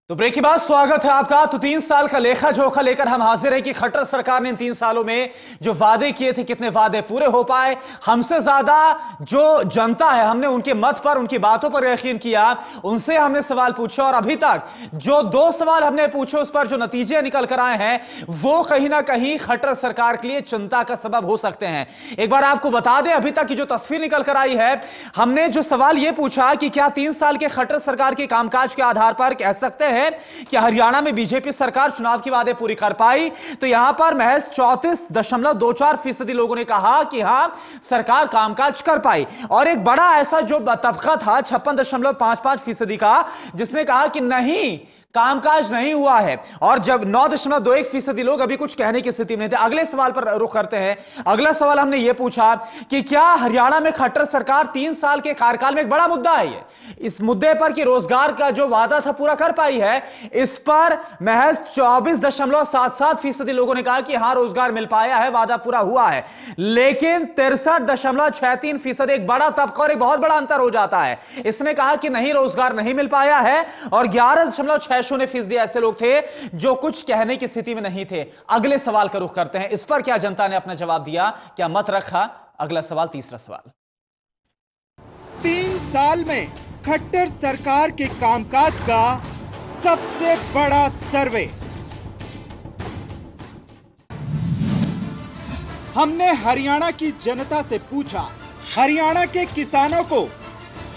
तो ब्रेक के बाद स्वागत है आपका। तो 3 साल का लेखा जोखा लेकर हम हाजिर हैं कि खट्टर सरकार ने इन 3 सालों में जो वादे किए थे कितने वादे पूरे हो पाए। हमसे ज्यादा जो जनता है हमने उनके मत पर उनकी बातों पर यकीन किया, उनसे हमने सवाल पूछे और अभी तक जो 2 सवाल हमने पूछे उस पर जो नतीजे निकल कर आए हैं वो कहीं ना कहीं खट्टर सरकार के लिए चिंता का सबब हो सकते हैं। एक बार आपको बता दें अभी तक की जो तस्वीर निकल कर आई है, हमने जो सवाल यह पूछा कि क्या 3 साल के खट्टर सरकार के कामकाज के आधार पर कह सकते हैं कि हरियाणा में बीजेपी सरकार चुनाव की वादे पूरी कर पाई, तो यहां पर महज 34.24% लोगों ने कहा कि हां सरकार कामकाज कर पाई। और एक बड़ा ऐसा जो तबका था 56.55% का जिसने कहा कि नहीं कामकाज नहीं हुआ है। और जब 9.21% लोग अभी कुछ कहने की स्थिति में थे। अगले सवाल पर रुख करते हैं। अगला सवाल हमने यह पूछा कि क्या हरियाणा में खट्टर सरकार 3 साल के कार्यकाल में एक बड़ा मुद्दा है ये, इस मुद्दे पर कि रोजगार का जो वादा था पूरा कर पाई है। इस पर महज 24.77% लोगों ने कहा कि हां रोजगार मिल पाया है, वादा पूरा हुआ है। लेकिन 63.63% एक बड़ा तबका और एक बहुत बड़ा अंतर हो जाता है। इसने कहा कि नहीं रोजगार नहीं मिल पाया है और 11.60% ऐसे लोग थे जो कुछ कहने की स्थिति में नहीं थे। अगले सवाल का रुख करते हैं, इस पर क्या जनता ने अपना जवाब दिया, क्या मत रखा। अगला सवाल, तीसरा सवाल। 3 साल में खट्टर सरकार के कामकाज का सबसे बड़ा सर्वे। हमने हरियाणा की जनता से पूछा, हरियाणा के किसानों को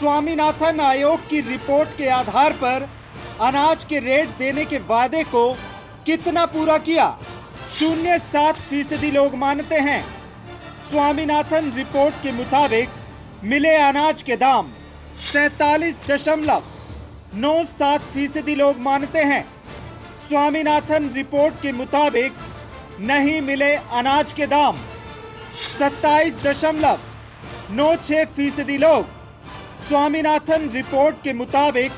स्वामीनाथन आयोग की रिपोर्ट के आधार पर अनाज के रेट देने के वादे को कितना पूरा किया। 0.7% लोग मानते हैं स्वामीनाथन रिपोर्ट के मुताबिक मिले अनाज के दाम। 47.97% लोग मानते हैं स्वामीनाथन रिपोर्ट के मुताबिक नहीं मिले अनाज के दाम। 27.96% लोग स्वामीनाथन रिपोर्ट के मुताबिक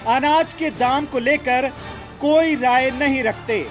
अनाज के दाम को लेकर कोई राय नहीं रखते।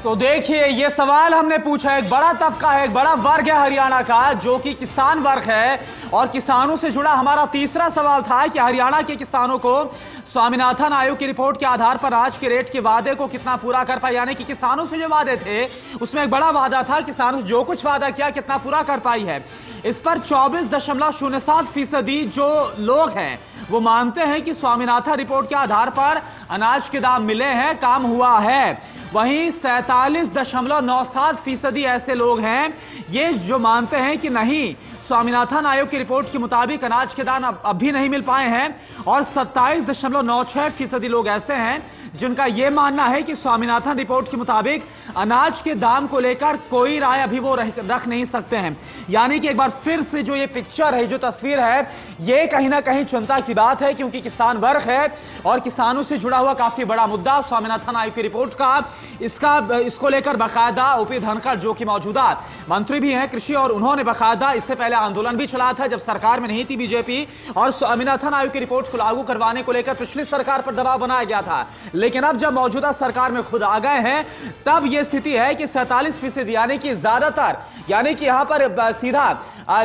तो देखिए ये सवाल हमने पूछा, एक बड़ा तबका है, एक बड़ा वर्ग है हरियाणा का जो कि किसान वर्ग है। और किसानों से जुड़ा हमारा तीसरा सवाल था कि हरियाणा के किसानों को स्वामीनाथन आयोग की रिपोर्ट के आधार पर आज के रेट के वादे को कितना पूरा कर पाई। यानी कि किसानों से जो वादे थे उसमें एक बड़ा वादा था, किसानों से जो कुछ वादा किया कितना पूरा कर पाई है। इस पर 24.07% जो लोग हैं वो मानते हैं कि स्वामीनाथन रिपोर्ट के आधार पर अनाज के दाम मिले हैं, काम हुआ है। वहीं 47.97% ऐसे लोग हैं ये जो मानते हैं कि नहीं स्वामीनाथन आयोग की रिपोर्ट के मुताबिक अनाज के दाम अब भी नहीं मिल पाए हैं। और 27.96% लोग ऐसे हैं जिनका यह मानना है कि स्वामीनाथन रिपोर्ट के मुताबिक अनाज के दाम को लेकर कोई राय अभी वो रख नहीं सकते हैं। यानी कि एक बार फिर से जो ये पिक्चर है, जो तस्वीर है, ये कहीं ना कहीं चिंता की बात है क्योंकि किसान वर्ग है और किसानों से जुड़ा हुआ काफी बड़ा मुद्दा स्वामीनाथन आयोग की रिपोर्ट का। इसको लेकर बाकायदा ओपी धनखड़ जो कि मौजूदा मंत्री भी हैं कृषि, और उन्होंने बाकायदा इससे पहले आंदोलन भी चलाया था जब सरकार में नहीं थी बीजेपी, और स्वामीनाथन आयोग की रिपोर्ट को लागू करवाने को लेकर पिछली सरकार पर दबाव बनाया गया था। लेकिन अब जब मौजूदा सरकार में खुद आ गए हैं तब यह स्थिति है कि 47% यानी कि ज्यादातर, यानी कि यहां पर सीधा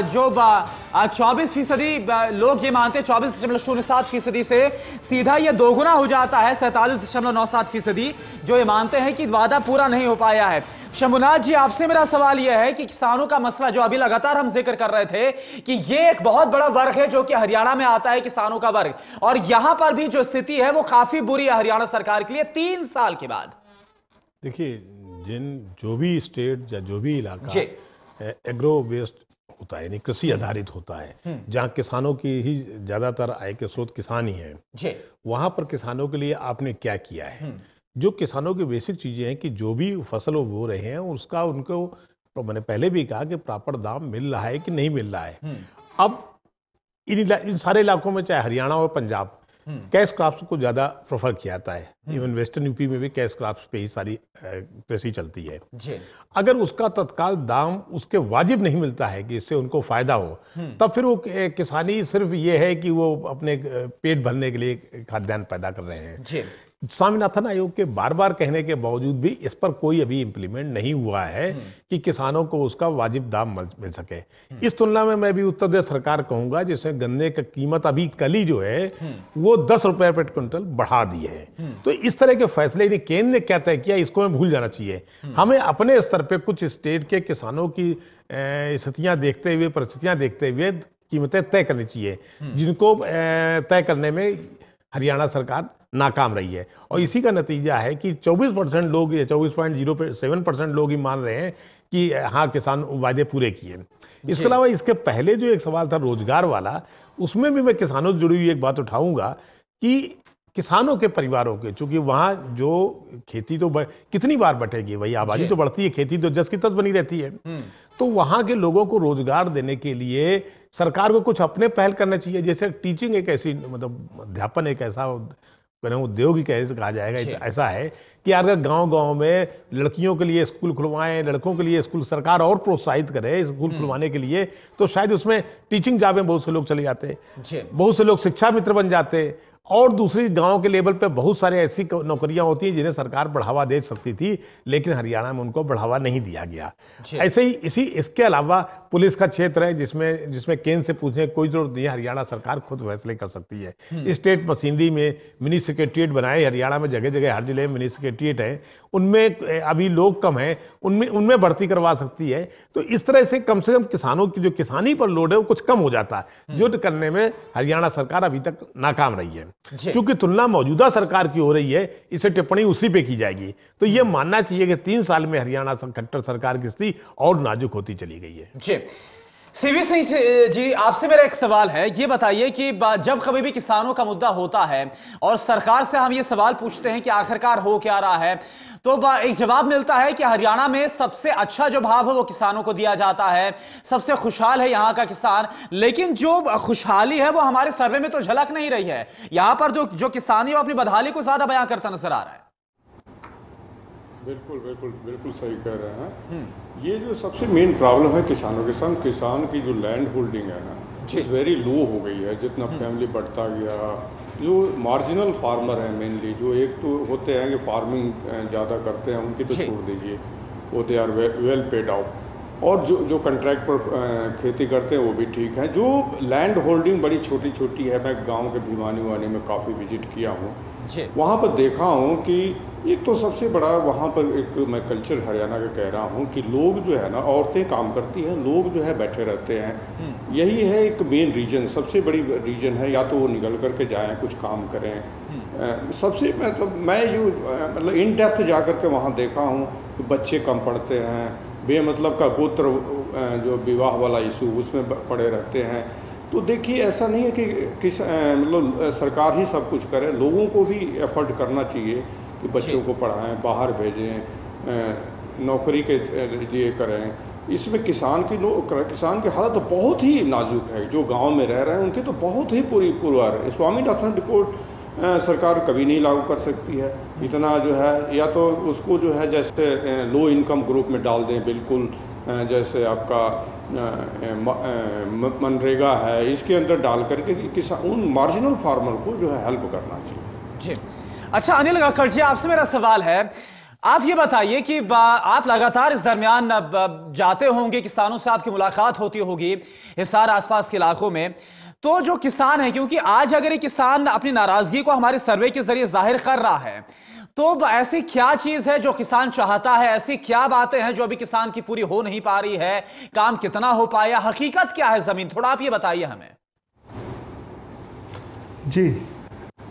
जो 24% लोग ये मानते हैं, 24.07% से सीधा ये दोगुना हो जाता है 47.97% जो ये मानते हैं कि वादा पूरा नहीं हो पाया है। शंभुनाथ जी, आपसे मेरा सवाल यह है कि किसानों का मसला जो अभी लगातार हम जिक्र कर रहे थे कि ये एक बहुत बड़ा वर्ग है जो कि हरियाणा में आता है, किसानों का वर्ग, और यहां पर भी जो स्थिति है वो काफी बुरी है हरियाणा सरकार के लिए 3 साल के बाद। देखिए, जो भी स्टेट या जो भी इलाका एग्रो बेस्ड होता है, यानी कृषि आधारित होता है, जहां किसानों की ही ज्यादातर आय के स्रोत किसान ही है, वहां पर किसानों के लिए आपने क्या किया है। जो किसानों की बेसिक चीजें हैं कि जो भी फसल वो बो रहे हैं उसका उनको, तो मैंने पहले भी कहा कि प्रॉपर दाम मिल रहा है कि नहीं मिल रहा है। अब इन सारे इलाकों में चाहे हरियाणा और पंजाब कैश क्रॉप्स को ज्यादा प्रेफर किया जाता है। इवन वेस्टर्न यूपी में भी कैश क्रॉप्स पे ही सारी कृषि चलती है। अगर उसका तत्काल दाम उसके वाजिब नहीं मिलता है कि इससे उनको फायदा हो, तब फिर वो किसानी सिर्फ ये है कि वो अपने पेट भरने के लिए खाद्यान्न पैदा कर रहे हैं। स्वामीनाथन आयोग के बार बार कहने के बावजूद भी इस पर कोई अभी इंप्लीमेंट नहीं हुआ है कि किसानों को उसका वाजिब दाम मिल सके। इस तुलना में मैं भी उत्तर प्रदेश सरकार कहूंगा, जिसमें गन्ने की कीमत अभी कल ही जो है वो 10 रुपए प्रति क्विंटल बढ़ा दी है। तो इस तरह के फैसले केंद्र ने क्या तय किया, इसको हमें भूल जाना चाहिए। हमें अपने स्तर पर कुछ स्टेट के किसानों की स्थितियां देखते हुए, परिस्थितियां देखते हुए कीमतें तय करनी चाहिए, जिनको तय करने में हरियाणा सरकार नाकाम रही है। और इसी का नतीजा है कि 24% लोग या 24.07% लोग ही मान रहे हैं कि हाँ किसान वादे पूरे किए। इसके अलावा इसके पहले जो एक सवाल था रोजगार वाला, उसमें भी मैं किसानों से जुड़ी हुई एक बात उठाऊंगा कि किसानों के परिवारों के, चूंकि वहां जो खेती तो कितनी बार बटेगी, वही आबादी तो बढ़ती है, खेती तो जस की तस बनी रहती है। तो वहां के लोगों को रोजगार देने के लिए सरकार को कुछ अपने पहल करना चाहिए। जैसे टीचिंग एक ऐसी, मतलब अध्यापन एक ऐसा उद्योग ही कैसे कहा जाएगा, ऐसा है कि अगर गांव-गांव में लड़कियों के लिए स्कूल खुलवाएं, लड़कों के लिए स्कूल सरकार और प्रोत्साहित करे स्कूल खुलवाने के लिए, तो शायद उसमें टीचिंग जॉब में बहुत से लोग चले जाते, बहुत से लोग शिक्षा मित्र बन जाते। और दूसरी गांव के लेवल पे बहुत सारे ऐसी नौकरियां होती हैं जिन्हें सरकार बढ़ावा दे सकती थी, लेकिन हरियाणा में उनको बढ़ावा नहीं दिया गया। ऐसे ही इसके अलावा पुलिस का क्षेत्र है जिसमें केंद्र से पूछने की कोई जरूरत नहीं है, हरियाणा सरकार खुद फैसले कर सकती है। स्टेट मशीनरी में मिनी सेक्रेटरिएट बनाए, हरियाणा में जगह जगह हर जिले में मिनी सेक्रेटरिएट है, उनमें अभी लोग कम हैं, उनमें भर्ती करवा सकती है। तो इस तरह से कम किसानों की जो किसानी पर लोड है वो कुछ कम हो जाता है, जो करने में हरियाणा सरकार अभी तक नाकाम रही है। क्योंकि तुलना मौजूदा सरकार की हो रही है, इसे टिप्पणी उसी पे की जाएगी। तो ये मानना चाहिए कि 3 साल में हरियाणा खट्टर सरकार की स्थिति और नाजुक होती चली गई है। जी सीवी सिंह जी, आपसे मेरा एक सवाल है, ये बताइए कि जब कभी भी किसानों का मुद्दा होता है और सरकार से हम ये सवाल पूछते हैं कि आखिरकार हो क्या रहा है, तो एक जवाब मिलता है कि हरियाणा में सबसे अच्छा जो भाव है वो किसानों को दिया जाता है, सबसे खुशहाल है यहां का किसान। लेकिन जो खुशहाली है वो हमारे सर्वे में तो झलक नहीं रही है। यहां पर जो किसान है वो अपनी बदहाली को ज्यादा बयां करता नजर आ रहा है। बिल्कुल सही कह रहे हैं। ये जो सबसे मेन प्रॉब्लम है किसानों के साथ, किसान की जो लैंड होल्डिंग है ना, इस वेरी लो हो गई है। जितना फैमिली बढ़ता गया, जो मार्जिनल फार्मर है मेनली, जो एक तो होते हैं कि फार्मिंग ज़्यादा करते हैं, उनकी तो छोड़ दीजिए, वो they are well paid out. और जो कॉन्ट्रैक्ट पर खेती करते हैं वो भी ठीक है। जो लैंड होल्डिंग बड़ी छोटी छोटी है, मैं गाँव के भिवानी में काफ़ी विजिट किया हूँ, वहाँ पर देखा हूँ कि एक तो सबसे बड़ा वहाँ पर एक मैं कल्चर हरियाणा का कह रहा हूँ कि लोग जो है ना, औरतें काम करती हैं, लोग जो है बैठे रहते हैं। यही है एक मेन रीजन, सबसे बड़ी रीजन है। या तो वो निकल करके जाएं, कुछ काम करें। सबसे मतलब इन डेप्थ जा करके वहाँ देखा हूँ कि बच्चे कम पढ़ते हैं, बेमतलब का गोत्र जो विवाह वाला इशू उसमें पड़े रहते हैं। तो देखिए ऐसा नहीं है कि मतलब सरकार ही सब कुछ करे, लोगों को भी एफर्ट करना चाहिए कि बच्चों को पढ़ाएं, बाहर भेजें, नौकरी के लिए करें। इसमें किसान की हालत तो बहुत ही नाजुक है। जो गांव में रह रहे हैं उनकी तो बहुत ही पुरवार है। स्वामीनाथन रिपोर्ट सरकार कभी नहीं लागू कर सकती है। इतना जो है, या तो उसको जो है जैसे लो इनकम ग्रुप में डाल दें, बिल्कुल जैसे आपका मनरेगा है, इसके अंदर डाल करके किसान उन मार्जिनल फार्मर को जो है हेल्प करना चाहिए। जी अच्छा, अनिल काकड़ जी, आपसे मेरा सवाल है, आप ये बताइए कि आप लगातार इस दरमियान जाते होंगे, किसानों से आपकी मुलाकात होती होगी हिसार आसपास के इलाकों में, तो जो किसान है, क्योंकि आज अगर ये किसान अपनी नाराजगी को हमारे सर्वे के जरिए जाहिर कर रहा है, तो ऐसी क्या चीज है जो किसान चाहता है, ऐसी क्या बातें हैं जो अभी किसान की पूरी हो नहीं पा रही है, काम कितना हो पाया, हकीकत क्या है जमीन, थोड़ा आप ये बताइए हमें। जी,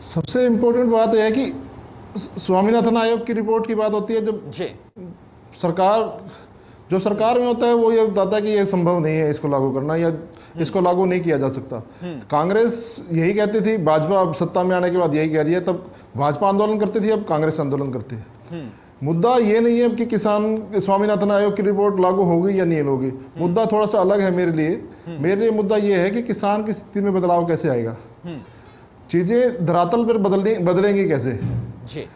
सबसे इंपॉर्टेंट बात यह है कि स्वामीनाथन आयोग की रिपोर्ट की बात होती है, जब सरकार में होता है वो ये बताता है कि ये संभव नहीं है इसको लागू करना, या इसको लागू नहीं किया जा सकता। कांग्रेस यही कहती थी, भाजपा अब सत्ता में आने के बाद यही कह रही है। तब भाजपा आंदोलन करती थी, अब कांग्रेस आंदोलन करती है। मुद्दा ये नहीं है कि किसान स्वामीनाथन आयोग की रिपोर्ट लागू होगी या नहीं होगी, मुद्दा थोड़ा सा अलग है मेरे लिए मुद्दा ये है कि किसान की स्थिति में बदलाव कैसे आएगा, चीजें धरातल पर बदलेंगी कैसे। जी,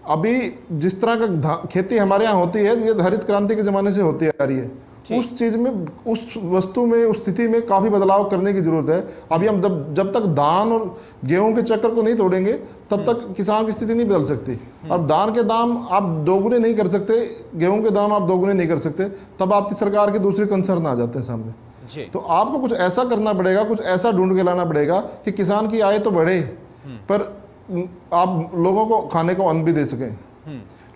अभी जिस तरह का खेती हमारे यहाँ होती है, ये हरित क्रांति के जमाने से होती आ रही है। उस चीज में, उस वस्तु में, उस स्थिति में काफी बदलाव करने की जरूरत है। अभी हम जब तक धान और गेहूं के चक्कर को नहीं तोड़ेंगे तब तक किसान की स्थिति नहीं बदल सकती। और धान के दाम आप दोगुने नहीं कर सकते, गेहूं के दाम आप दोगुने नहीं कर सकते, तब आपकी सरकार के दूसरे कंसर्न आ जाते हैं सामने। तो आपको कुछ ऐसा करना पड़ेगा, कुछ ऐसा ढूंढ के लाना पड़ेगा कि किसान की आय तो बढ़े पर आप लोगों को खाने को अन्न भी दे सकें,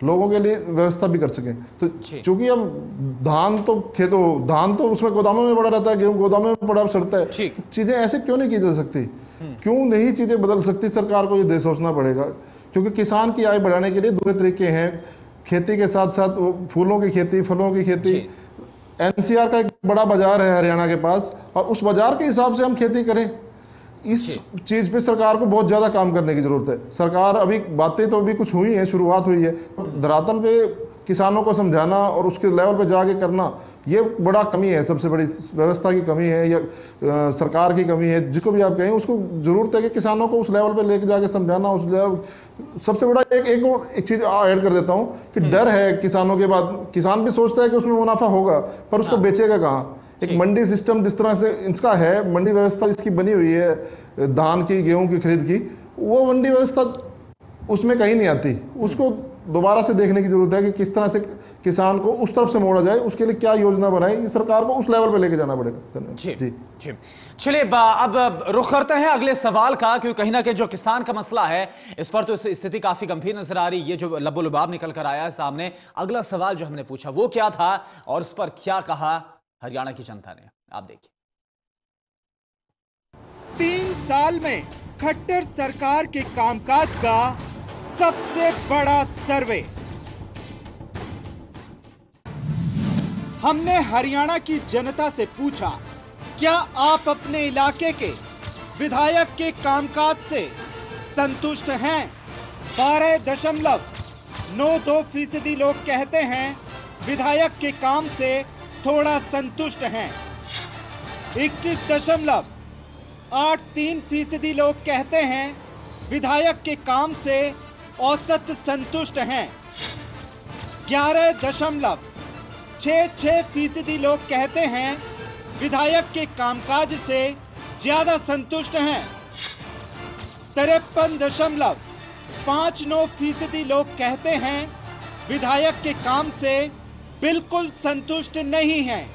लोगों के लिए व्यवस्था भी कर सकें। तो चूंकि अब धान तो उसमें गोदामों में पड़ा रहता है, गेहूं गोदामों में पड़ा सड़ता है, चीजें ऐसे क्यों नहीं की जा सकती, क्यों नहीं चीजें बदल सकती? सरकार को ये सोचना पड़ेगा, क्योंकि किसान की आय बढ़ाने के लिए दूसरे तरीके हैं। खेती के साथ साथ फूलों की खेती, फलों की खेती, एनसीआर का एक बड़ा बाजार है हरियाणा के पास, और उस बाजार के हिसाब से हम खेती करें। इस चीज पे सरकार को बहुत ज्यादा काम करने की जरूरत है। सरकार अभी बातें तो अभी कुछ हुई है, शुरुआत हुई है, धरातल पे किसानों को समझाना और उसके लेवल पे जाके करना, ये बड़ा कमी है, सबसे बड़ी व्यवस्था की कमी है या सरकार की कमी है, जिसको भी आप कहें। उसको जरूरत है कि किसानों को उस लेवल पे लेके जाके समझाना। उस लेवल सबसे बड़ा एक चीज ऐड कर देता हूं कि डर है किसानों के बाद। किसान भी सोचता है कि उसमें मुनाफा होगा, पर उसको बेचेगा कहाँ? एक मंडी सिस्टम जिस तरह से इसका है, मंडी व्यवस्था इसकी बनी हुई है धान की, गेहूं की खरीद की, वो मंडी व्यवस्था उसमें कहीं नहीं आती। उसको दोबारा से देखने की जरूरत है कि किस तरह से किसान को उस तरफ से मोड़ा जाए, उसके लिए क्या योजना बनाए। ये सरकार को उस लेवल पे लेके जाना पड़ेगा। जी चलिए, अब रुख करते हैं अगले सवाल का, क्योंकि कहीं ना कहीं जो किसान का मसला है इस पर तो स्थिति काफी गंभीर नजर आ रही है। ये जो लबो-लुबाब निकल कर आया है सामने, अगला सवाल जो हमने पूछा वो क्या था और इस पर क्या कहा हरियाणा की जनता ने, आप देखिए। 3 साल में खट्टर सरकार के कामकाज का सबसे बड़ा सर्वे। हमने हरियाणा की जनता से पूछा, क्या आप अपने इलाके के विधायक के कामकाज से संतुष्ट हैं? 12.92% लोग कहते हैं विधायक के काम से थोड़ा संतुष्ट हैं। 21.83% लोग कहते हैं विधायक के काम से औसत संतुष्ट हैं। 11.66% लोग कहते हैं विधायक के कामकाज से ज्यादा संतुष्ट हैं। 53.59% लोग कहते हैं विधायक के काम से बिल्कुल संतुष्ट नहीं हैं।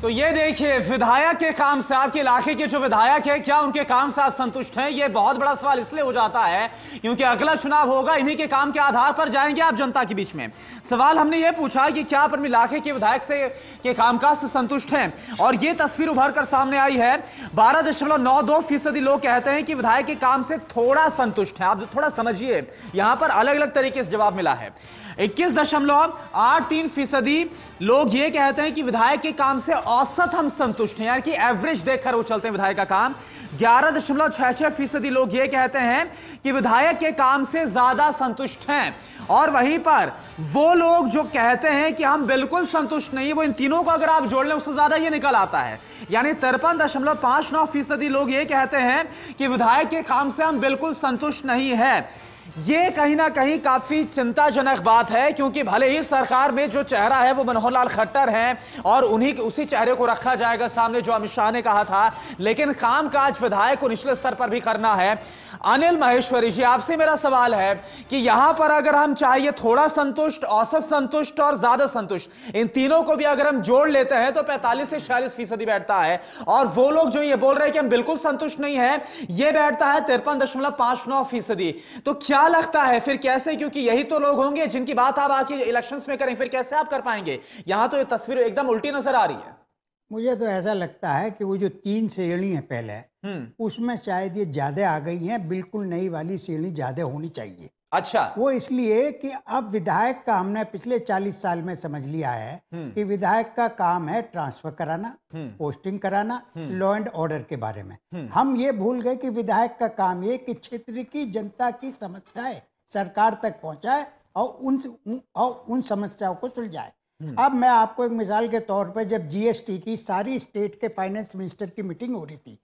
तो ये देखिए, विधायक के काम से, आपके इलाके के जो विधायक है, क्या उनके काम से आप संतुष्ट हैं? ये बहुत बड़ा सवाल इसलिए हो जाता है क्योंकि अगला चुनाव होगा, इन्हीं के काम के आधार पर जाएंगे आप जनता के बीच में। सवाल हमने ये पूछा कि क्या आप अपने इलाके के विधायक से के कामकाज से संतुष्ट हैं, और ये तस्वीर उभर कर सामने आई है। 12.92% लोग कहते हैं कि विधायक के काम से थोड़ा संतुष्ट है। आप थोड़ा समझिए, यहां पर अलग अलग तरीके से जवाब मिला है। 21.83% लोग ये कहते हैं कि विधायक के काम से औसत हम संतुष्ट हैं, यानी कि एवरेज देखकर वो चलते हैं विधायक का काम। 11.66% लोग ये कहते हैं कि विधायक के काम से ज्यादा संतुष्ट हैं, और वहीं पर वो लोग जो कहते हैं कि हम बिल्कुल संतुष्ट नहीं है, वो इन तीनों को अगर आप जोड़ लें उससे ज्यादा ये निकल आता है। यानी 53.59% लोग ये कहते हैं कि विधायक के काम से हम बिल्कुल संतुष्ट नहीं है। ये कहीं ना कहीं काफी चिंताजनक बात है, क्योंकि भले ही सरकार में जो चेहरा है वो मनोहर लाल खट्टर हैं और उसी चेहरे को रखा जाएगा सामने जो अमित शाह ने कहा था, लेकिन कामकाज विधायक को निचले स्तर पर भी करना है। अनिल माहेश्वरी जी, आपसे मेरा सवाल है कि यहां पर अगर हम चाहिए थोड़ा संतुष्ट, औसत संतुष्ट और ज्यादा संतुष्ट, इन तीनों को भी अगर हम जोड़ लेते हैं तो 45 से 46% बैठता है, और वो लोग जो ये बोल रहे हैं कि हम बिल्कुल संतुष्ट नहीं है, ये बैठता है 53.59%। तो क्या लगता है फिर कैसे, क्योंकि यही तो लोग होंगे जिनकी बात आप आके इलेक्शंस में करें, फिर कैसे आप कर पाएंगे? यहां तो ये तस्वीर एकदम उल्टी नजर आ रही है। मुझे तो ऐसा लगता है कि वो जो 3 श्रेणी है पहले, उसमें शायद ये ज्यादा आ गई है, बिल्कुल नई वाली श्रेणी ज्यादा होनी चाहिए। अच्छा, वो इसलिए कि अब विधायक का हमने पिछले 40 साल में समझ लिया है कि विधायक का काम है ट्रांसफर कराना, पोस्टिंग कराना, लॉ एंड ऑर्डर के बारे में। हम ये भूल गए कि विधायक का काम ये कि क्षेत्र की जनता की समस्याएं सरकार तक पहुंचाए और उन समस्याओं को सुलझाए। अब मैं आपको एक मिसाल के तौर पर, जब जीएसटी की सारी स्टेट के फाइनेंस मिनिस्टर की मीटिंग हो रही थी,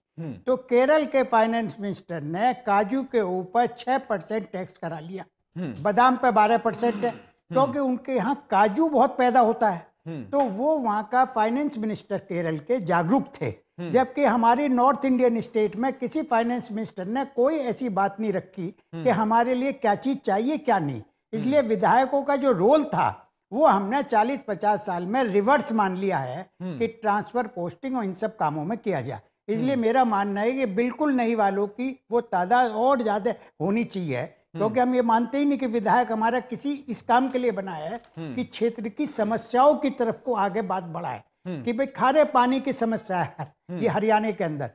तो केरल के फाइनेंस मिनिस्टर ने काजू के ऊपर 6% टैक्स करा लिया, बादाम पे 12% है, क्योंकि उनके यहाँ काजू बहुत पैदा होता है। तो वो वहाँ का फाइनेंस मिनिस्टर केरल के जागरूक थे, जबकि हमारी नॉर्थ इंडियन स्टेट में किसी फाइनेंस मिनिस्टर ने कोई ऐसी बात नहीं रखी कि हमारे लिए क्या चीज चाहिए क्या नहीं। इसलिए विधायकों का जो रोल था वो हमने 40-50 साल में रिवर्स मान लिया है कि ट्रांसफर, पोस्टिंग और इन सब कामों में किया जाए। इसलिए मेरा मानना है कि बिल्कुल नहीं वालों की वो तादाद और ज्यादा होनी चाहिए, क्योंकि हम ये मानते ही नहीं कि विधायक हमारा किसी इस काम के लिए बना है कि क्षेत्र की समस्याओं की तरफ को आगे बात बढ़ाए। कि भाई खारे पानी की समस्या है ये हरियाणा के अंदर,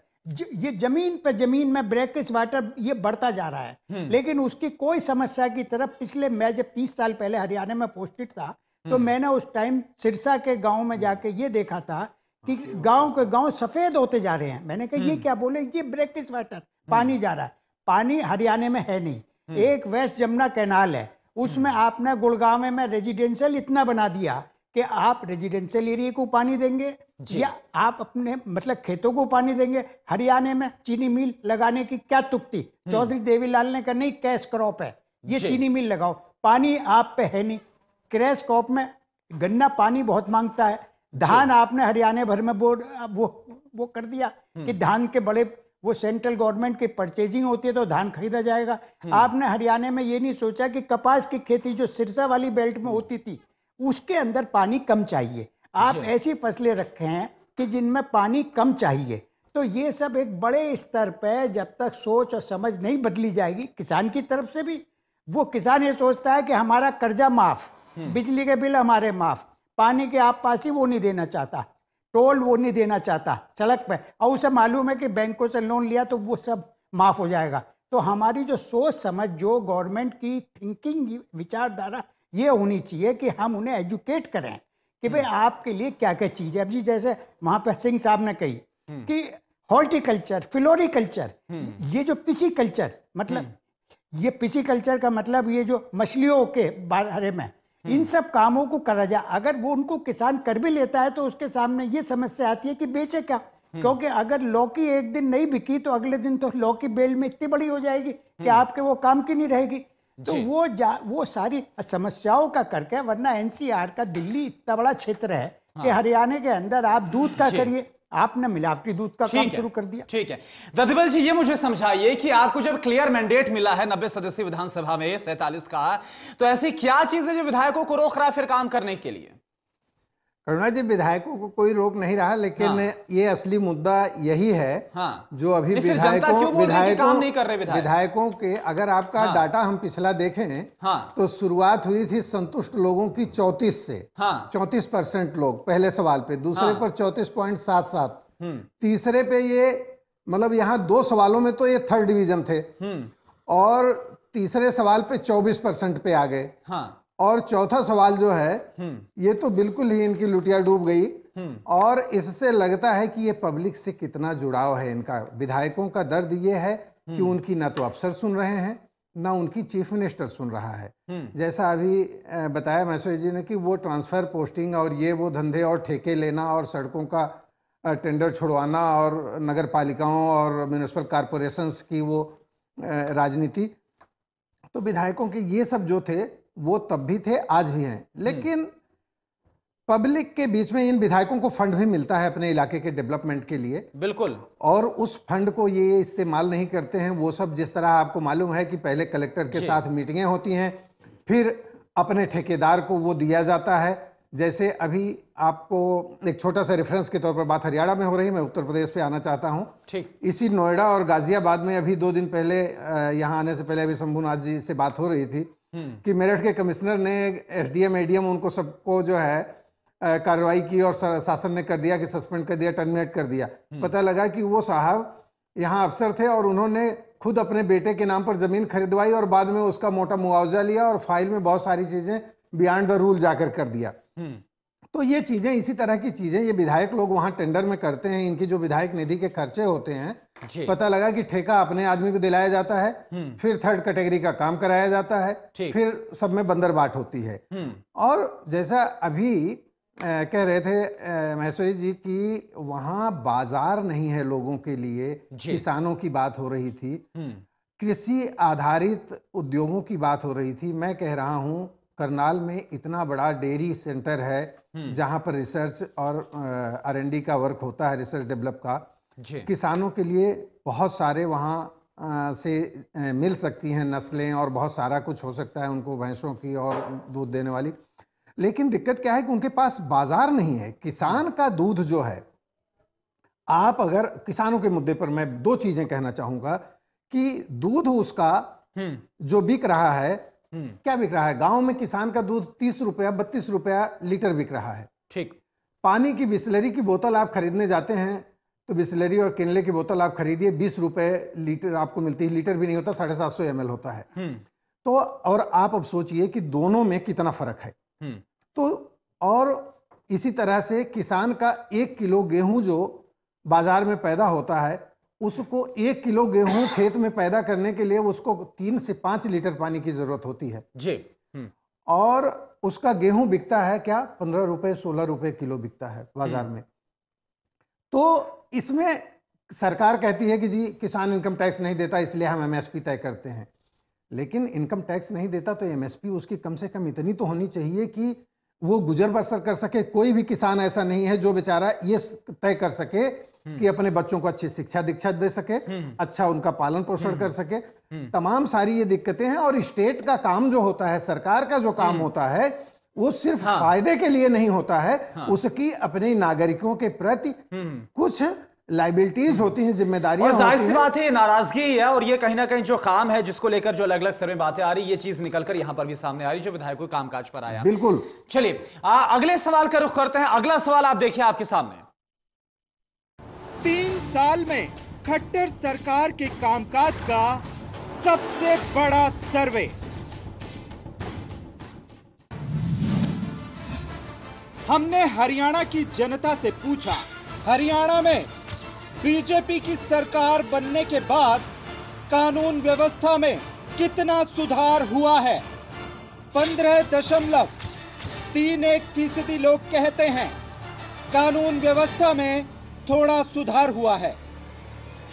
ये जमीन पे जमीन में ब्रेकिश वाटर ये बढ़ता जा रहा है, लेकिन उसकी कोई समस्या की तरफ पिछले, मैं जब 30 साल पहले हरियाणा में पोस्टेड था तो मैंने उस टाइम सिरसा के गांव में जाके ये देखा था कि गांव के गांव सफेद होते जा रहे हैं। मैंने कहा ये क्या बोले, ये ब्रेकिश वाटर पानी जा रहा है। पानी हरियाणा में है नहीं, एक वेस्ट जमुना कैनाल है, उसमें आपने गुड़गांव में रेजिडेंशियल इतना बना दिया कि आप रेजिडेंशियल एरिया को पानी देंगे या आप अपने मतलब खेतों को पानी देंगे। हरियाणा में चीनी मिल लगाने की क्या तुक्ति, चौधरी देवीलाल ने कहा नहीं कैश क्रॉप है ये चीनी मिल लगाओ, पानी आप पे है नहीं। कैश क्रॉप में गन्ना पानी बहुत मांगता है, धान आपने हरियाणा भर में वो कर दिया कि धान के बड़े वो सेंट्रल गवर्नमेंट की परचेजिंग होती है तो धान खरीदा जाएगा। आपने हरियाणा में ये नहीं सोचा कि कपास की खेती जो सिरसा वाली बेल्ट में होती थी उसके अंदर पानी कम चाहिए, आप ऐसी फसलें रखे हैं कि जिनमें पानी कम चाहिए। तो ये सब एक बड़े स्तर पे जब तक सोच और समझ नहीं बदली जाएगी किसान की तरफ से भी, वो किसान ये सोचता है कि हमारा कर्जा माफ, बिजली के बिल हमारे माफ, पानी के आप पास ही वो नहीं देना चाहता, टोल वो नहीं देना चाहता सड़क पे, और उसे मालूम है कि बैंकों से लोन लिया तो वो सब माफ हो जाएगा। तो हमारी जो सोच समझ, जो गवर्नमेंट की थिंकिंग, विचारधारा ये होनी चाहिए कि हम उन्हें एजुकेट करें कि भाई आपके लिए क्या क्या चीज है। अब जी जैसे वहां पर सिंह साहब ने कही कि हॉर्टिकल्चर, फ्लोरिकल्चर, ये जो पिसीकल्चर, मतलब ये पिसीकल्चर का मतलब ये जो मछलियों के बारे में इन सब कामों को करा जाए। अगर वो उनको किसान कर भी लेता है तो उसके सामने ये समस्या आती है कि बेचे क्या, क्योंकि अगर लौकी एक दिन नहीं बिकी तो अगले दिन तो लौकी बेल में इतनी बड़ी हो जाएगी कि आपके वो काम की नहीं रहेगी। तो वो सारी समस्याओं का करके, वरना एनसीआर का दिल्ली इतना बड़ा क्षेत्र है कि हरियाणा के अंदर आप दूध का करिए, आपने मिलावटी दूध का काम शुरू कर दिया। ठीक है दधिवल जी, ये मुझे समझाइए कि आपको जब क्लियर मैंडेट मिला है 90 सदस्यीय विधानसभा में 47 का, तो ऐसी क्या चीज है जो विधायकों को रोक रहा है फिर काम करने के लिए? करुणा जी, विधायकों को कोई रोक नहीं रहा, लेकिन ये असली मुद्दा यही है जो अभी विधायकों के, अगर आपका डाटा हम पिछला देखें तो शुरुआत हुई थी संतुष्ट लोगों की 34 से, 34% लोग पहले सवाल पे, दूसरे पर 34.77, तीसरे पे ये मतलब यहाँ 2 सवालों में तो ये थर्ड डिवीजन थे, और तीसरे सवाल पे 24% पे आ गए, और चौथा सवाल जो है ये तो बिल्कुल ही इनकी लुटिया डूब गई। और इससे लगता है कि ये पब्लिक से कितना जुड़ाव है इनका। विधायकों का दर्द ये है कि उनकी ना तो अफसर सुन रहे हैं ना उनकी चीफ मिनिस्टर सुन रहा है। जैसा अभी बताया महेश्वरी जी ने कि वो ट्रांसफर, पोस्टिंग और ये वो धंधे और ठेके लेना और सड़कों का टेंडर छुड़वाना और नगर पालिकाओं और म्यूनिसिपल कॉरपोरेशंस की वो राजनीति, तो विधायकों के ये सब जो थे वो तब भी थे, आज भी हैं। लेकिन पब्लिक के बीच में इन विधायकों को फंड भी मिलता है अपने इलाके के डेवलपमेंट के लिए, बिल्कुल, और उस फंड को ये इस्तेमाल नहीं करते हैं। वो सब जिस तरह आपको मालूम है कि पहले कलेक्टर के साथ मीटिंगें होती हैं, फिर अपने ठेकेदार को वो दिया जाता है। जैसे अभी आपको एक छोटा सा रेफरेंस के तौर पर बात हरियाणा में हो रही है, मैं उत्तर प्रदेश पे आना चाहता हूँ। ठीक, इसी नोएडा और गाजियाबाद में अभी 2 दिन पहले यहाँ आने से पहले अभी शंभुनाथ जी से बात हो रही थी कि मेरठ के कमिश्नर ने एसडीएम, एडीएम उनको सबको जो है कार्रवाई की और शासन ने कर दिया कि सस्पेंड कर दिया, टर्मिनेट कर दिया। पता लगा कि वो साहब यहाँ अफसर थे और उन्होंने खुद अपने बेटे के नाम पर जमीन खरीदवाई और बाद में उसका मोटा मुआवजा लिया और फाइल में बहुत सारी चीजें बियॉन्ड द रूल जाकर कर दिया। तो ये चीजें, इसी तरह की चीजें ये विधायक लोग वहां टेंडर में करते हैं। इनकी जो विधायक निधि के खर्चे होते हैं, पता लगा कि ठेका अपने आदमी को दिलाया जाता है, फिर थर्ड कैटेगरी का काम कराया जाता है, फिर सब में बंदरबाट होती है। और जैसा अभी कह रहे थे महेश्वरी जी कि वहां बाजार नहीं है लोगों के लिए, किसानों की बात हो रही थी, कृषि आधारित उद्योगों की बात हो रही थी। मैं कह रहा हूं करनाल में इतना बड़ा डेयरी सेंटर है जहां पर रिसर्च और R&D का वर्क होता है, रिसर्च डेवलप का। किसानों के लिए बहुत सारे वहां से मिल सकती हैं नस्लें और बहुत सारा कुछ हो सकता है उनको, भैंसों की और दूध देने वाली। लेकिन दिक्कत क्या है कि उनके पास बाजार नहीं है। किसान का दूध जो है, आप अगर किसानों के मुद्दे पर मैं दो चीजें कहना चाहूंगा कि दूध उसका जो बिक रहा है, क्या बिक रहा है? गांव में किसान का दूध 30 रुपया 32 रुपया लीटर बिक रहा है। ठीक। पानी की बिस्लरी की बोतल आप खरीदने जाते हैं तो बिस्लरी और किनले की बोतल आप खरीदिए, 20 रुपए लीटर आपको मिलती है। लीटर भी नहीं होता, 750 ml होता है। तो और आप अब सोचिए कि दोनों में कितना फर्क है। तो और इसी तरह से किसान का 1 किलो गेहूं जो बाजार में पैदा होता है, उसको 1 किलो गेहूं खेत में पैदा करने के लिए उसको 3 से 5 लीटर पानी की जरूरत होती है जी। और उसका गेहूं बिकता है क्या, 15 रुपए 16 रुपए किलो बिकता है बाजार में। तो इसमें सरकार कहती है कि जी किसान इनकम टैक्स नहीं देता इसलिए हम MSP तय करते हैं। लेकिन इनकम टैक्स नहीं देता तो MSP उसकी कम से कम इतनी तो होनी चाहिए कि वो गुजर बसर कर सके। कोई भी किसान ऐसा नहीं है जो बेचारा ये तय कर सके कि अपने बच्चों को अच्छी शिक्षा दीक्षा दे सके, अच्छा उनका पालन पोषण कर सके। तमाम सारी ये दिक्कतें हैं और स्टेट का काम जो होता है, सरकार का जो काम होता है, वो सिर्फ फायदे के लिए नहीं होता है। उसकी अपने नागरिकों के प्रति कुछ लाइबिलिटीज होती हैं, जिम्मेदारियां होती हैं। जाहिर सी बात है नाराजगी है और ये कहीं ना कहीं जो काम है जिसको लेकर जो अलग अलग स्तर में बातें आ रही, ये चीज निकलकर यहां पर भी सामने आ रही जो विधायकों के कामकाज पर आया। बिल्कुल। चलिए अगले सवाल का रुख करते हैं। अगला सवाल आप देखिए आपके सामने। 3 साल में खट्टर सरकार के कामकाज का सबसे बड़ा सर्वे। हमने हरियाणा की जनता से पूछा, हरियाणा में बीजेपी की सरकार बनने के बाद कानून व्यवस्था में कितना सुधार हुआ है। 15.31% लोग कहते हैं कानून व्यवस्था में थोड़ा सुधार हुआ है।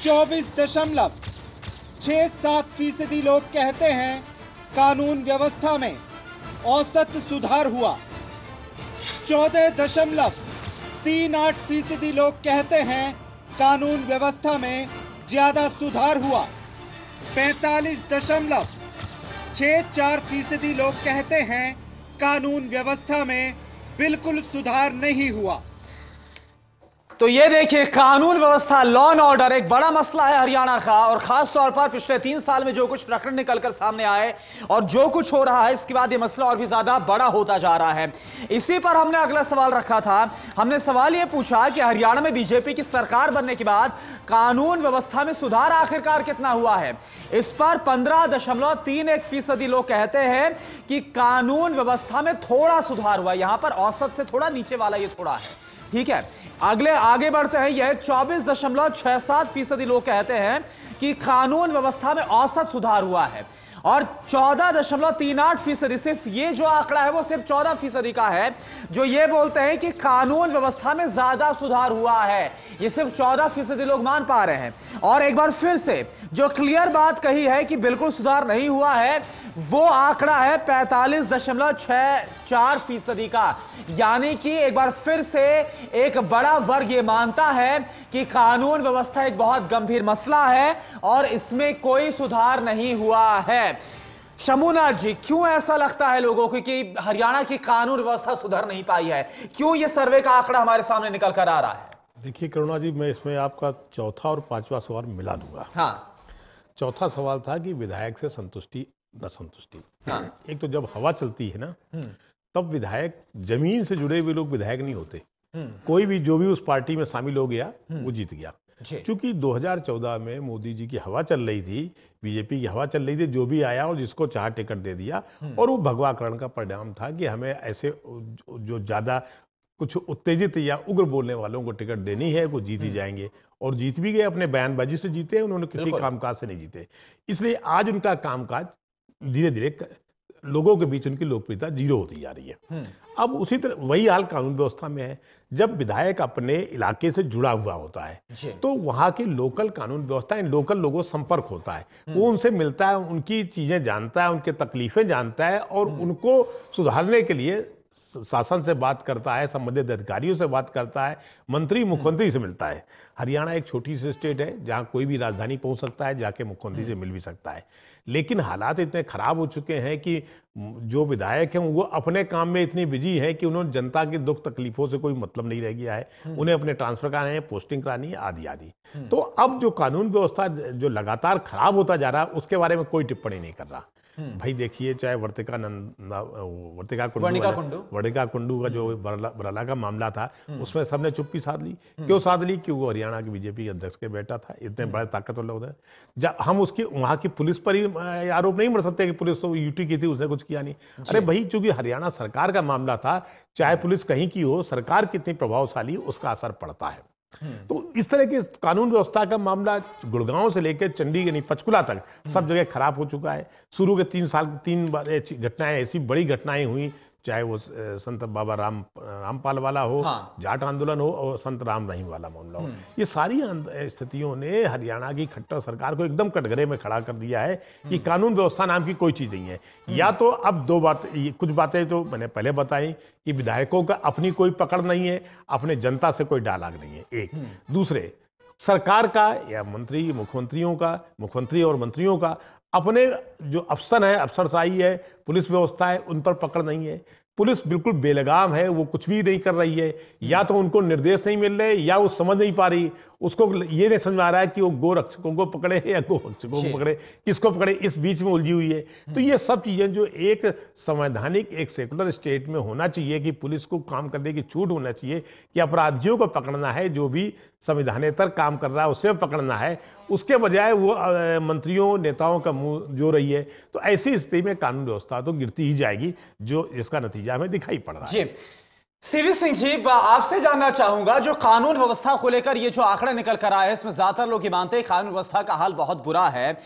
24.67% लोग कहते हैं कानून व्यवस्था में औसत सुधार हुआ। 14.38% लोग कहते हैं कानून व्यवस्था में ज्यादा सुधार हुआ। 45.64% लोग कहते हैं कानून व्यवस्था में बिल्कुल सुधार नहीं हुआ। तो ये देखिए कानून व्यवस्था, लॉ एंड ऑर्डर एक बड़ा मसला है हरियाणा का और खास तौर पर पिछले 3 साल में जो कुछ प्रकरण निकलकर सामने आए और जो कुछ हो रहा है, इसके बाद ये मसला और भी ज्यादा बड़ा होता जा रहा है। इसी पर हमने अगला सवाल रखा था। हमने सवाल ये पूछा कि हरियाणा में बीजेपी की सरकार बनने के बाद कानून व्यवस्था में सुधार आखिरकार कितना हुआ है। इस पर 15.31% लोग कहते हैं कि कानून व्यवस्था में थोड़ा सुधार हुआ। यहां पर औसत से थोड़ा नीचे वाला ये थोड़ा है, ठीक है। आगे बढ़ते हैं। यह 24.67% लोग कहते हैं कि कानून व्यवस्था में औसत सुधार हुआ है और 14.38% सिर्फ ये जो आंकड़ा है वो सिर्फ 14% का है जो ये बोलते हैं कि कानून व्यवस्था में ज्यादा सुधार हुआ है। ये सिर्फ 14% लोग मान पा रहे हैं। और एक बार फिर से जो क्लियर बात कही है कि बिल्कुल सुधार नहीं हुआ है, वो आंकड़ा है 45.64% का। यानी कि एक बार फिर से एक बड़ा वर्ग ये मानता है कि कानून व्यवस्था एक बहुत गंभीर मसला है और इसमें कोई सुधार नहीं हुआ है। शंभुनाथ जी, क्यों ऐसा लगता है लोगों को कि हरियाणा की कानून व्यवस्था सुधर नहीं पाई है? क्यों ये सर्वे का आंकड़ा हमारे सामने निकल कर आ रहा है? देखिए करुणा जी, मैं इसमें आपका चौथा और पांचवा सवाल मिला दूंगा। हाँ। चौथा सवाल था कि विधायक से संतुष्टि न संतुष्टि। हाँ। एक तो जब हवा चलती है ना, तब विधायक, जमीन से जुड़े हुए लोग विधायक नहीं होते। कोई भी जो भी उस पार्टी में शामिल हो गया वो जीत गया। क्योंकि 2014 में मोदी जी की हवा चल रही थी, बीजेपी की हवा चल रही थी, जो भी आया और जिसको चाह टिकट दे दिया। और वो भगवाकरण का परिणाम था कि हमें ऐसे जो ज्यादा कुछ उत्तेजित या उग्र बोलने वालों को टिकट देनी है, वो जीत ही जाएंगे। और जीत भी गए, अपने बयानबाजी से जीते, उन्होंने किसी कामकाज से नहीं जीते। इसलिए आज उनका कामकाज धीरे धीरे लोगों के बीच उनकी लोकप्रियता जीरो होती जा रही है। अब उसी तरह वही हाल कानून व्यवस्था में है। जब विधायक अपने इलाके से जुड़ा हुआ होता है तो वहां की लोकल कानून व्यवस्था, इन लोकल लोगों से संपर्क होता है, वो उनसे मिलता है, उनकी चीजें जानता है, उनके तकलीफें जानता है और उनको सुधारने के लिए शासन से बात करता है, संबंधित अधिकारियों से बात करता है, मंत्री मुख्यमंत्री से मिलता है। हरियाणा एक छोटी सी स्टेट है जहां कोई भी राजधानी पहुंच सकता है, जाके मुख्यमंत्री से मिल भी सकता है। लेकिन हालात इतने खराब हो चुके हैं कि जो विधायक हैं वो अपने काम में इतनी बिजी है कि उन्होंने जनता की दुख तकलीफों से कोई मतलब नहीं रह गया है। उन्हें अपने ट्रांसफर कराने हैं, पोस्टिंग करानी है, आदि आदि। तो अब जो कानून व्यवस्था जो लगातार खराब होता जा रहा है उसके बारे में कोई टिप्पणी नहीं कर रहा। भाई देखिए, चाहे वर्तिका कुंडू का जो बराला का मामला था उसमें सबने चुप्पी साध ली। क्यों साध ली? क्योंकि वो हरियाणा के बीजेपी अध्यक्ष के बेटा था, इतने बड़े ताकतवर लोग थे। हम उसकी वहां की पुलिस पर ही आरोप नहीं मर सकते कि पुलिस तो यूटी की थी, उसने कुछ किया नहीं। अरे भाई, चूंकि हरियाणा सरकार का मामला था, चाहे पुलिस कहीं की हो, सरकार कितनी प्रभावशाली उसका असर पड़ता है। तो इस तरह की कानून व्यवस्था का मामला गुड़गांव से लेकर चंडीगढ़ नहीं पंचकुला तक सब जगह खराब हो चुका है। शुरू के 3 बार घटनाएं, ऐसी बड़ी घटनाएं हुई, चाहे वो संत बाबा रामपाल वाला हो, जाट आंदोलन हो और संत राम रहीम वाला मामला हो। ये सारी स्थितियों ने हरियाणा की खट्टर सरकार को एकदम कटघरे में खड़ा कर दिया है कि कानून व्यवस्था नाम की कोई चीज नहीं है। या तो अब कुछ बातें तो मैंने पहले बताई कि विधायकों का अपनी कोई पकड़ नहीं है, अपने जनता से कोई डायलॉग नहीं है, एक। दूसरे, सरकार का या मुख्यमंत्री और मंत्रियों का अपने जो अफसर है, अफसरशाही है, पुलिस व्यवस्था है, उन पर पकड़ नहीं है। पुलिस बिल्कुल बेलगाम है, वो कुछ भी नहीं कर रही है। या तो उनको निर्देश नहीं मिल रहे या वो समझ नहीं पा रही, उसको ये नहीं समझ आ रहा है कि वो गोरक्षकों को पकड़े या गोरक्षकों को पकड़े, किसको पकड़े, इस बीच में उलझी हुई है। तो ये सब चीजें जो एक संवैधानिक, एक सेकुलर स्टेट में होना चाहिए कि पुलिस को काम करने की छूट होना चाहिए कि अपराधियों को पकड़ना है, जो भी संविधानेतर काम कर रहा है उसे पकड़ना है, उसके बजाय वो मंत्रियों नेताओं का मुंह जो रही है। तो ऐसी स्थिति में कानून व्यवस्था तो गिरती ही जाएगी, जो जिसका नतीजा हमें दिखाई पड़ रहा है। सीवी सिंह जी, आपसे जानना चाहूंगा, जो कानून व्यवस्था को लेकर ये जो आंकड़ा निकल कर आया है, इसमें ज्यादातर लोग ये मानते हैं कानून व्यवस्था का हाल बहुत बुरा है।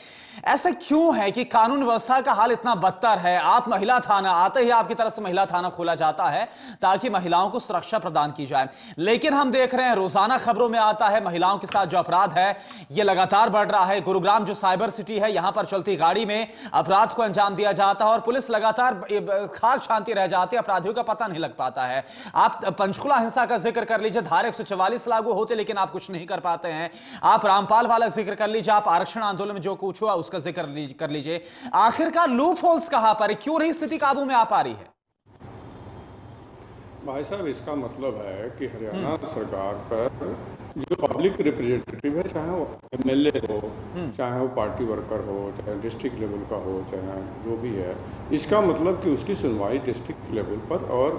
ऐसा क्यों है कि कानून व्यवस्था का हाल इतना बदतर है? आप महिला थाना आते ही आपकी तरफ से महिला थाना खोला जाता है ताकि महिलाओं को सुरक्षा प्रदान की जाए, लेकिन हम देख रहे हैं रोजाना खबरों में आता है महिलाओं के साथ जो अपराध है यह लगातार बढ़ रहा है। गुरुग्राम जो साइबर सिटी है, यहां पर चलती गाड़ी में अपराध को अंजाम दिया जाता है और पुलिस लगातार खाक छानती रह जाती है, अपराधियों का पता नहीं लग पाता है। आप पंचकुला हिंसा का जिक्र कर लीजिए, धारा 144 लागू होते लेकिन आप कुछ नहीं कर पाते हैं। आप रामपाल वाला जिक्र कर लीजिए, आप आरक्षण आंदोलन में जो कुछ हुआ उसका जिक्र कर लीजिए। आखिरकार लूप होल्स कहां पर है? क्यों नहीं स्थिति काबू में आ पा रही है? भाई साहब, इसका मतलब है कि हरियाणा सरकार पर जो पब्लिक रिप्रेजेंटेटिव है, चाहे वो एमएलए हो, चाहे वो पार्टी वर्कर हो, चाहे डिस्ट्रिक्ट लेवल का हो, चाहे जो भी है, इसका मतलब कि उसकी सुनवाई डिस्ट्रिक्ट लेवल पर और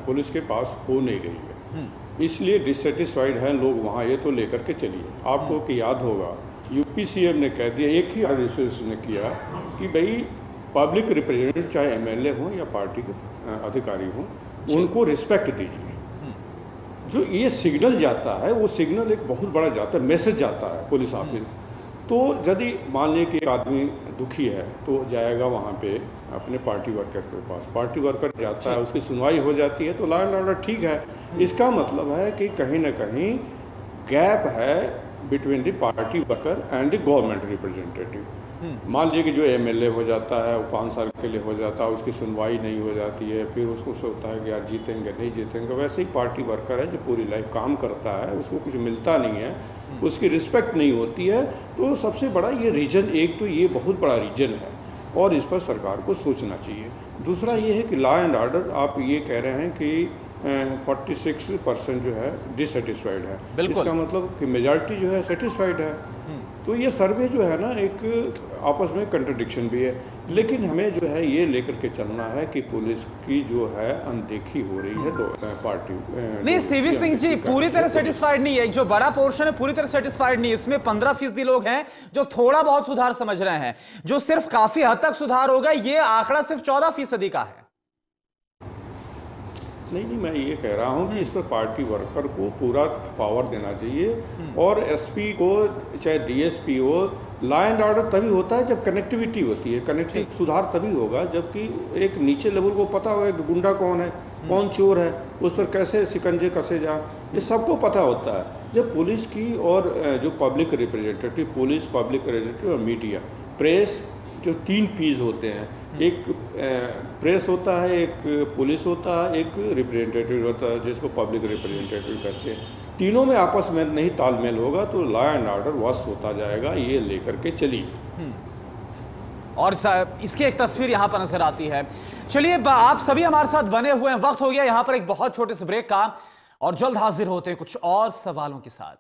पुलिस के पास हो नहीं रही है। इसलिए डिससेटिस्फाइड हैं लोग वहाँ। ये तो लेकर के चलिए, आपको कि याद होगा यूपी सीएम ने कह दिया, एक ही आदेश ने किया कि भाई पब्लिक रिप्रेजेंटेटिव चाहे एमएलए हो या पार्टी के अधिकारी हो, उनको रिस्पेक्ट दीजिए। जो ये सिग्नल जाता है, वो सिग्नल एक बहुत बड़ा जाता है, मैसेज जाता है पुलिस ऑफिस। तो यदि मान लें कि एक आदमी दुखी है तो जाएगा वहाँ पे अपने पार्टी वर्कर के पास, पार्टी वर्कर जाता है, उसकी सुनवाई हो जाती है, तो लॉ एंड ऑर्डर ठीक है। इसका मतलब है कि कहीं ना कहीं गैप है between the party worker and the government representative. मान लीजिए कि जो एमएलए हो जाता है वो 5 साल के लिए हो जाता है, उसकी सुनवाई नहीं हो जाती है, फिर उसको सोचता है कि यार जीतेंगे नहीं जीतेंगे। वैसे ही पार्टी वर्कर है जो पूरी लाइफ काम करता है, उसको कुछ मिलता नहीं है, उसकी रिस्पेक्ट नहीं होती है। तो सबसे बड़ा ये रीजन, एक तो ये बहुत बड़ा रीजन है और इस पर सरकार को सोचना चाहिए। दूसरा ये है कि लॉ एंड ऑर्डर, आप ये कह रहे हैं कि 46% जो है डिससेटिस्फाइड है, इसका मतलब कि मेजॉरिटी जो है सेटिस्फाइड है। तो ये सर्वे जो है ना, एक आपस में कंट्रडिक्शन भी है। लेकिन हमें जो है ये लेकर के चलना है कि पुलिस की जो है अनदेखी हो रही है, तो पार्टी नहीं। सीवी सिंह जी, पूरी तरह सेटिस्फाइड नहीं है, जो बड़ा पोर्शन है पूरी तरह सेटिस्फाइड नहीं। इसमें 15% लोग हैं जो थोड़ा बहुत सुधार समझ रहे हैं, जो सिर्फ काफी हद तक सुधार होगा। ये आंकड़ा सिर्फ 14% का है। नहीं, मैं ये कह रहा हूँ कि इस पर पार्टी वर्कर को पूरा पावर देना चाहिए और एसपी को चाहे डीएसपी हो, लॉ एंड ऑर्डर तभी होता है जब कनेक्टिविटी होती है। कनेक्टिविटी सुधार तभी होगा जबकि एक नीचे लेवल को पता होगा कि गुंडा कौन है, कौन चोर है, उस पर कैसे शिकंजे कसे जा, ये सबको पता होता है। जब पुलिस की और जो public representative, police, public representative और मीडिया, प्रेस, जो 3 पीस होते हैं, एक प्रेस होता है, एक पुलिस होता है, एक रिप्रेजेंटेटिव होता है जिसको पब्लिक रिप्रेजेंटेटिव कहते हैं, तीनों में आपस में नहीं तालमेल होगा तो लॉ एंड ऑर्डर वर्स्ट होता जाएगा। ये लेकर के चलिए। और इसकी एक तस्वीर यहां पर नजर आती है। चलिए, आप सभी हमारे साथ बने हुए हैं। वक्त हो गया यहां पर एक बहुत छोटे से ब्रेक का और जल्द हाजिर होते हैं कुछ और सवालों के साथ।